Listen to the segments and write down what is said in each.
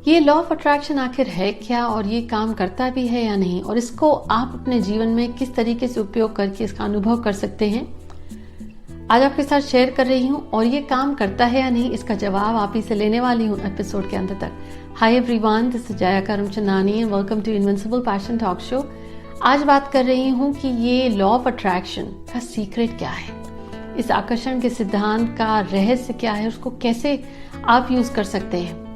ये law of attraction आखिर है क्या और ये काम करता भी है या नहीं, और इसको आप अपने जीवन में किस तरीके से उपयोग करके इसका अनुभव कर सकते हैं, आज आपके साथ शेयर कर रही हूँ। और ये काम करता है या नहीं, इसका जवाब आप ही से लेने वाली हूँ एपिसोड के अंत तक। Hi everyone, this is Jaya Karamchandani and welcome to Invincible Passion talk show. आज बात कर रही हूँ कि ये लॉ ऑफ अट्रैक्शन का सीक्रेट क्या है, इस आकर्षण के सिद्धांत का रहस्य क्या है, उसको कैसे आप यूज कर सकते हैं।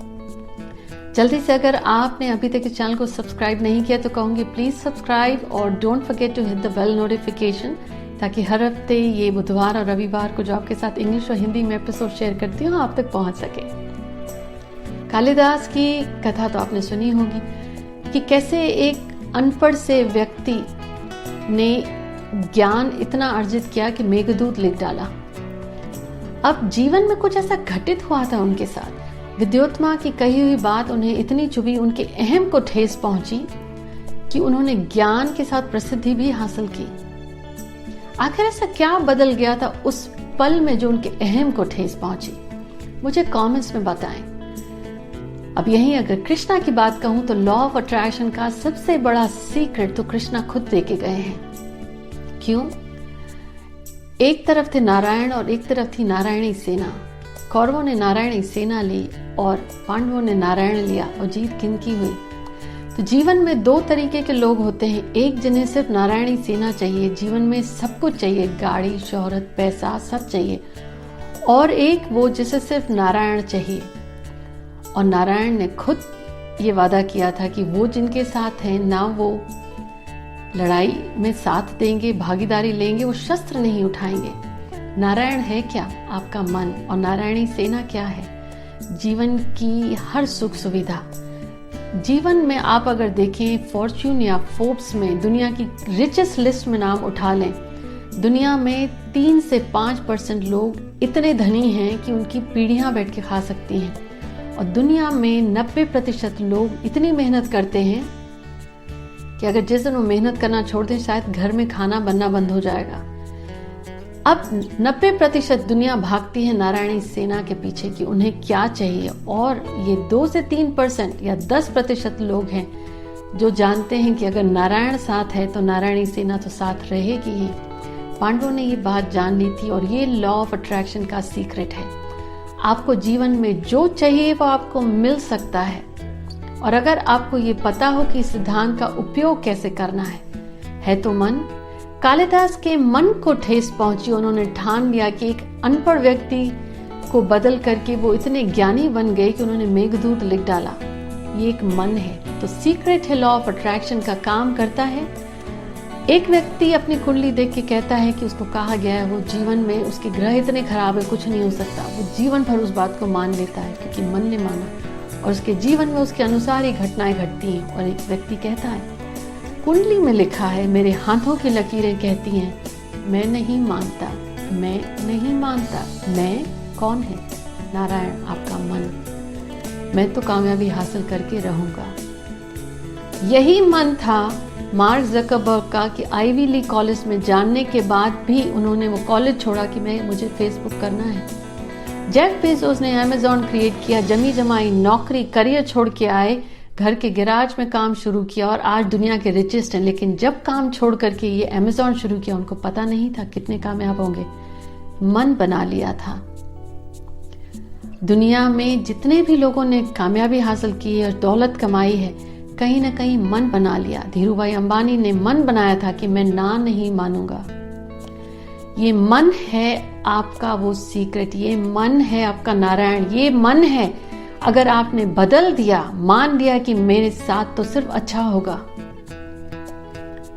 जल्दी से अगर आपने अभी तक इस चैनल को सब्सक्राइब नहीं किया तो कहूंगी प्लीज सब्सक्राइब और don't forget to hit the bell notification, ताकि हर हफ्ते ये बुधवार और रविवार को जो आपके साथ इंग्लिश और हिंदी में एपिसोड शेयर करती हूँ आप तक पहुंच सके। कालिदास की कथा तो आपने सुनी होगी कि कैसे एक अनपढ़ से व्यक्ति ने ज्ञान इतना अर्जित किया कि मेघदूत लिख डाला। अब जीवन में कुछ ऐसा घटित हुआ था उनके साथ। विद्योत्मा की कही हुई बात उन्हें इतनी चुभी, उनके अहम को ठेस पहुंची कि उन्होंने ज्ञान के साथ प्रसिद्धि भी हासिल की। आखिर ऐसा क्या बदल गया था उस पल में जो उनके अहम को ठेस पहुंची, मुझे कमेंट्स में बताएं। अब यहीं अगर कृष्णा की बात कहूं तो लॉ ऑफ अट्रैक्शन का सबसे बड़ा सीक्रेट तो कृष्णा खुद देके गए हैं। क्यों? एक तरफ थे नारायण और एक तरफ थी नारायणी सेना। कौरवों ने नारायणी सेना ली और पांडवों ने नारायण लिया, और जीत किनकी हुई? तो जीवन में दो तरीके के लोग होते हैं, एक जिन्हें सिर्फ नारायणी सेना चाहिए, जीवन में सब कुछ चाहिए, गाड़ी, शोहरत, पैसा सब चाहिए, और एक वो जिसे सिर्फ नारायण चाहिए। और नारायण ने खुद ये वादा किया था कि वो जिनके साथ हैं ना वो लड़ाई में साथ देंगे, भागीदारी लेंगे, वो शस्त्र नहीं उठाएंगे। नारायण है क्या? आपका मन। और नारायणी सेना क्या है? जीवन की हर सुख सुविधा। जीवन में आप अगर देखें फॉर्च्यून या फोर्ब्स में दुनिया की रिचेस्ट लिस्ट में नाम उठा लें, दुनिया में 3 से 5% लोग इतने धनी हैं कि उनकी पीढ़ियां बैठ के खा सकती हैं, और दुनिया में 90% लोग इतनी मेहनत करते हैं कि अगर जिस दिन वो मेहनत करना छोड़ दें शायद घर में खाना बनना बंद हो जाएगा। अब 90% दुनिया भागती है नारायणी सेना के पीछे कि उन्हें क्या चाहिए, और ये 2 से 3% या 10% लोग हैं जो जानते हैं कि अगर नारायण साथ है तो नारायणी सेना तो साथ रहेगी ही। पांडवों ने ये बात जान ली थी, और ये लॉ ऑफ अट्रैक्शन का सीक्रेट है। आपको जीवन में जो चाहिए वो आपको मिल सकता है, और अगर आपको ये पता हो कि इस सिद्धांत का उपयोग कैसे करना है तो मन। कालिदास के मन को ठेस पहुंची, उन्होंने ठान लिया कि एक अनपढ़ व्यक्ति को बदल करके वो इतने ज्ञानी बन गए कि उन्होंने मेघदूत लिख डाला। ये एक मन है। तो सीक्रेट है लॉ ऑफ अट्रैक्शन का, काम करता है। एक व्यक्ति अपनी कुंडली देख के कहता है कि उसको कहा गया है वो जीवन में उसके ग्रह इतने खराब है कुछ नहीं हो सकता, वो जीवन भर उस बात को मान लेता है क्योंकि मन ने माना, और उसके जीवन में उसके अनुसार ही घटनाएं घटती हैं। और एक व्यक्ति कहता है कुंडली में लिखा है, मेरे हाथों की लकीरें कहती हैं, मैं नहीं मानता, मैं नहीं मानता। मैं कौन है? नारायण, आपका मन। मैं तो कामयाबी हासिल करके रहूंगा। यही मन था मार्क ज़करबर्ग का कि आईवी लीग कॉलेज में जानने के बाद भी उन्होंने वो कॉलेज छोड़ा कि मुझे फेसबुक करना है। जेफ बेजोस ने अमेज़न क्रिएट किया, जमी जमाई नौकरी, करियर छोड़ के आए, घर के गैराज में काम शुरू किया, और आज दुनिया के रिचेस्ट हैं। लेकिन जब काम छोड़ करके ये अमेज़न शुरू किया, उनको पता नहीं था कितने कामयाब होंगे। मन बना लिया था। दुनिया में जितने भी लोगों ने कामयाबी हासिल की है और दौलत कमाई है, कहीं ना कहीं मन बना लिया। धीरूभाई अंबानी ने मन बनाया था कि मैं ना नहीं मानूंगा। ये मन है आपका वो सीक्रेट, ये मन है आपका नारायण, ये मन है। अगर आपने बदल दिया, मान लिया कि मेरे साथ तो सिर्फ अच्छा होगा,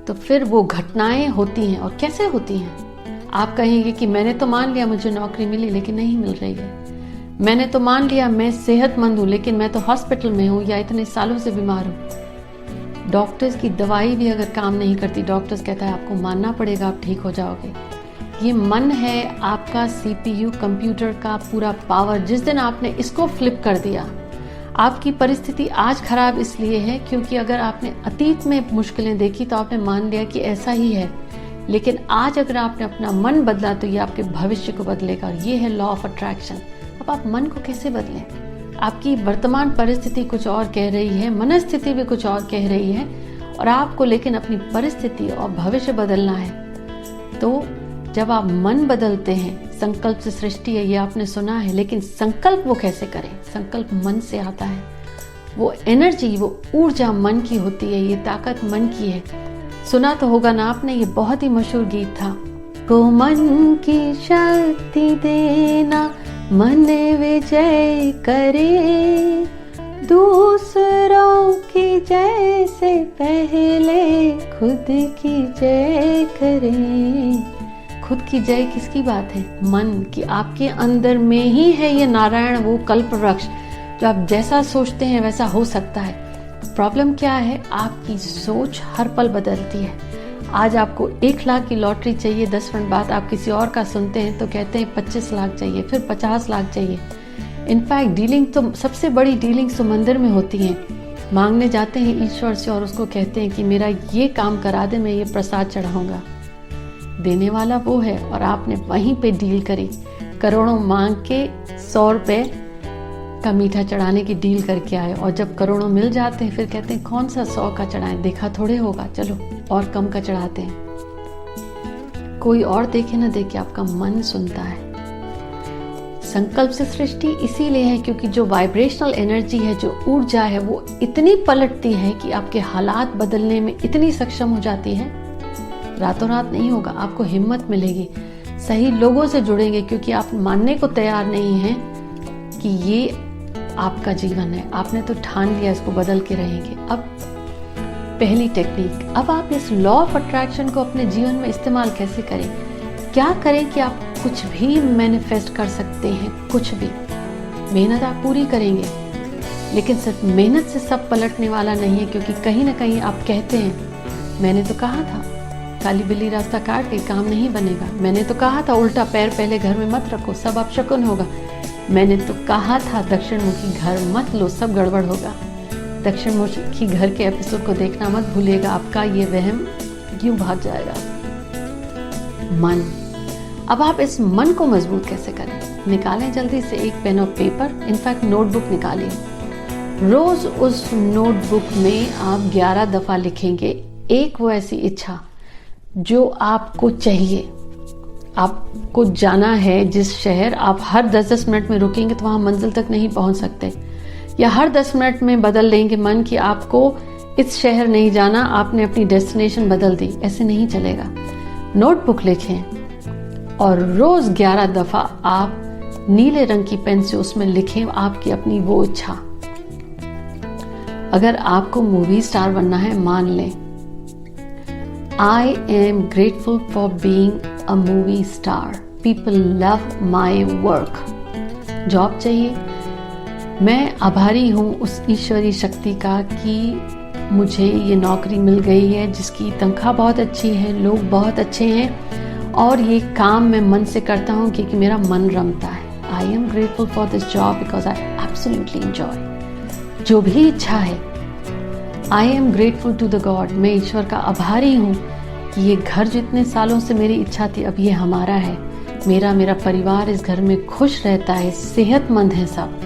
तो फिर वो घटनाएं होती हैं। और कैसे होती हैं? आप कहेंगे कि मैंने तो मान लिया मुझे नौकरी मिली लेकिन नहीं मिल रही है, मैंने तो मान लिया मैं सेहतमंद हूं लेकिन मैं तो हॉस्पिटल में हूं या इतने सालों से बीमार हूं। डॉक्टर्स की दवाई भी अगर काम नहीं करती, डॉक्टर्स कहता है आपको मानना पड़ेगा, आप ठीक हो जाओगे। ये मन है आपका सीपीयू, कंप्यूटर का पूरा पावर। जिस दिन आपने इसको फ्लिप कर दिया, आपकी परिस्थिति आज खराब इसलिए है क्योंकि अगर आपने अतीत में मुश्किलें देखी तो आपने मान लिया कि ऐसा ही है, लेकिन आज अगर आपने अपना मन बदला तो ये आपके भविष्य को बदलेगा। और ये है लॉ ऑफ अट्रैक्शन। अब आप मन को कैसे बदलें? आपकी वर्तमान परिस्थिति कुछ और कह रही है, मनस्थिति भी कुछ और कह रही है, और आपको लेकिन अपनी परिस्थिति और भविष्य बदलना है। तो जब आप मन बदलते हैं, संकल्प से सृष्टि है, ये आपने सुना है, लेकिन संकल्प वो कैसे करें? संकल्प मन से आता है। वो एनर्जी, वो ऊर्जा मन की होती है, ये ताकत मन की है। सुना तो होगा ना आपने, ये बहुत ही मशहूर गीत था, को मन की शक्ति देना, मन विजय करे, दूसरों की जय से पहले खुद की जय करें। खुद की जय किसकी बात है? मन की। आपके अंदर में ही है ये नारायण, वो कल्प वृक्ष, जो आप जैसा सोचते हैं वैसा हो सकता है। प्रॉब्लम क्या है? आपकी सोच हर पल बदलती है। आज आपको 1 लाख की लॉटरी चाहिए, 10 मिनट बाद आप किसी और का सुनते हैं तो कहते हैं 25 लाख चाहिए, फिर 50 लाख चाहिए। इनफैक्ट डीलिंग तो, सबसे बड़ी डीलिंग तो मंदिर में होती हैं। मांगने जाते हैं ईश्वर से और उसको कहते हैं कि मेरा ये काम करा दे, मैं ये प्रसाद चढ़ाऊंगा। देने वाला वो है और आपने वहीं पे डील करी, करोड़ों मांग के 100 रुपए का मीठा चढ़ाने की डील करके आए, और जब करोड़ों मिल जाते हैं फिर कहते हैं कौन सा 100 का चढ़ाएं, देखा थोड़े होगा, चलो और कम का चढ़ाते हैं। कोई और देखे ना देखे, आपका मन सुनता है। संकल्प से सृष्टि इसीलिए है क्योंकि जो वाइब्रेशनल एनर्जी है, जो ऊर्जा है, वो इतनी पलटती है कि आपके हालात बदलने में इतनी सक्षम हो जाती है। रातों रात नहीं होगा, आपको हिम्मत मिलेगी, सही लोगों से जुड़ेंगे, क्योंकि आप मानने को तैयार नहीं हैं कि ये आपका जीवन है। आपने तो ठान लिया इसको बदल के रहेंगे। अब पहली टेक्निक, अब आप इस लॉ ऑफ अट्रैक्शन को अपने जीवन में इस्तेमाल कैसे करें? क्या करें कि आप कुछ भी मैनिफेस्ट कर सकते हैं, कुछ भी। मेहनत आप पूरी करेंगे, लेकिन सिर्फ मेहनत से सब पलटने वाला नहीं है, क्योंकि कहीं ना कहीं आप कहते हैं मैंने तो कहा था, काली बिल्ली रास्ता काट गई, काम नहीं बनेगा। मैंने तो कहा था उल्टा पैर पहले घर में मत रखो, सब अपशकुन होगा। मैंने तो कहा था दक्षिण मुखी घर मत लो, सब गड़बड़ होगा। दक्षिण मुखी घर के एपिसोड को देखना मत भूलिएगा, आपका ये वहम यूं भाग जाएगा। मन, अब आप इस मन को मजबूत कैसे करें? निकालें जल्दी से एक पेन और पेपर, इनफैक्ट नोटबुक निकालिए। रोज उस नोटबुक में आप 11 दफा लिखेंगे एक वो ऐसी इच्छा जो आपको चाहिए। आपको जाना है जिस शहर, आप हर 10-10 मिनट में रुकेंगे तो वहां मंजिल तक नहीं पहुंच सकते, या हर 10 मिनट में बदल लेंगे मन कि आपको इस शहर नहीं जाना, आपने अपनी डेस्टिनेशन बदल दी। ऐसे नहीं चलेगा। नोटबुक लिखें और रोज 11 दफा आप नीले रंग की पेन से उसमें लिखें आपकी अपनी वो इच्छा। अगर आपको मूवी स्टार बनना है, मान लें I am grateful for being a movie star. People love my work. Job चाहिए, मैं आभारी हूँ उस ईश्वरी शक्ति का कि मुझे ये नौकरी मिल गई है जिसकी तनख्वाह बहुत अच्छी है, लोग बहुत अच्छे हैं, और ये काम मैं मन से करता हूँ क्योंकि मेरा मन रमता है। I am grateful for this job because I absolutely enjoy. जो भी इच्छा है, I am grateful to the God. मैं ईश्वर का आभारी हूँ कि ये घर जितने सालों से मेरी इच्छा थी अब ये हमारा है। मेरा परिवार इस घर में खुश रहता है, सेहतमंद है सब।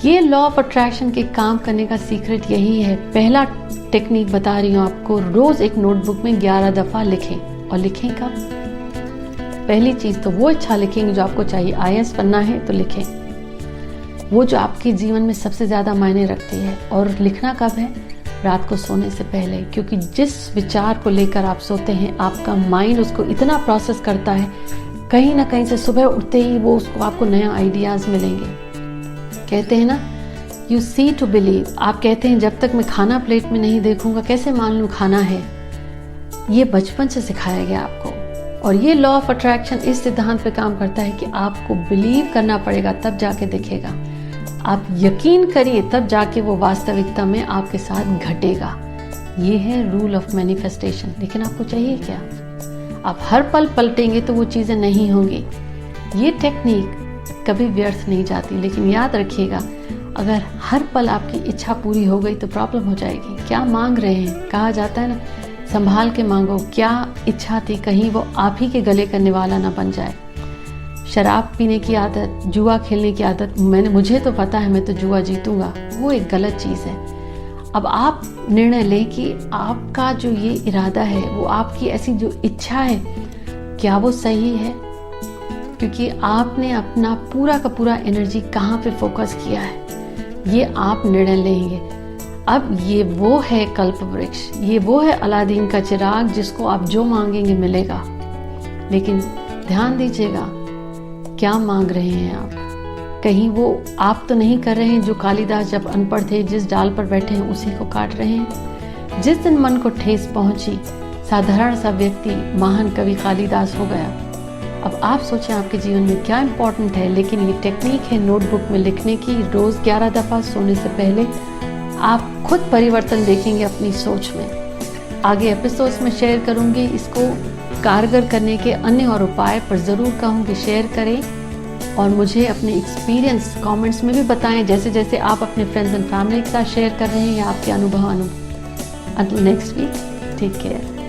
ये लॉ ऑफ अट्रैक्शन के काम करने का सीक्रेट यही है। पहला टेक्निक बता रही हूँ आपको, रोज एक नोटबुक में 11 दफा लिखें। और लिखें कब? पहली चीज तो वो इच्छा लिखेंगे जो आपको चाहिए। IAS बनना है तो लिखें वो जो आपके जीवन में सबसे ज्यादा मायने रखती है। और लिखना कब है? रात को सोने से पहले, क्योंकि जिस विचार को लेकर आप सोते हैं आपका माइंड उसको इतना प्रोसेस करता है, कहीं ना कहीं से सुबह उठते ही वो उसको आपको नया आइडियाज मिलेंगे। कहते हैं ना, यू सी टू बिलीव। आप कहते हैं जब तक मैं खाना प्लेट में नहीं देखूंगा कैसे मान लूं खाना है। ये बचपन से सिखाया गया आपको। और ये लॉ ऑफ अट्रैक्शन इस सिद्धांत पे काम करता है कि आपको बिलीव करना पड़ेगा तब जाके दिखेगा। आप यकीन करिए तब जाके वो वास्तविकता में आपके साथ घटेगा। ये है रूल ऑफ मैनिफेस्टेशन। लेकिन आपको चाहिए क्या? आप हर पल पलटेंगे तो वो चीजें नहीं होंगी। ये टेक्निक कभी व्यर्थ नहीं जाती। लेकिन याद रखिएगा, अगर हर पल आपकी इच्छा पूरी हो गई तो प्रॉब्लम हो जाएगी। क्या मांग रहे हैं? कहा जाता है ना, संभाल के मांगो। क्या इच्छा थी, कहीं वो आप ही के गले का निवाला ना बन जाए। शराब पीने की आदत, जुआ खेलने की आदत, मुझे तो पता है मैं तो जुआ जीतूंगा, वो एक गलत चीज़ है। अब आप निर्णय लें कि आपका जो ये इरादा है, वो आपकी ऐसी जो इच्छा है, क्या वो सही है? क्योंकि आपने अपना पूरा का पूरा एनर्जी कहाँ पे फोकस किया है, ये आप निर्णय लेंगे। अब ये वो है कल्प वृक्ष, ये वो है अलादीन का चिराग जिसको आप जो मांगेंगे मिलेगा। लेकिन ध्यान दीजिएगा, क्या मांग रहे हैं आप? कहीं वो आप तो नहीं कर रहे हैं जो कालिदास जब अनपढ़ थे, जिस डाल पर बैठे हैं उसी को काट रहे हैं। जिस दिन मन को ठेस पहुंची, साधारण सा व्यक्ति महान कवि कालिदास हो गया। अब आप सोचें आपके जीवन में क्या इम्पोर्टेंट है। लेकिन ये टेक्निक है नोटबुक में लिखने की, रोज़ 11 दफ़ा सोने से पहले। आप खुद परिवर्तन देखेंगे अपनी सोच में। आगे एपिसोड्स में शेयर करूंगी इसको कारगर करने के अन्य और उपाय, पर ज़रूर कहूँगी शेयर करें और मुझे अपने एक्सपीरियंस कमेंट्स में भी बताएं, जैसे जैसे आप अपने फ्रेंड्स एंड फैमिली के साथ शेयर कर रहे हैं या आपके अनुभव। Until next week, take care.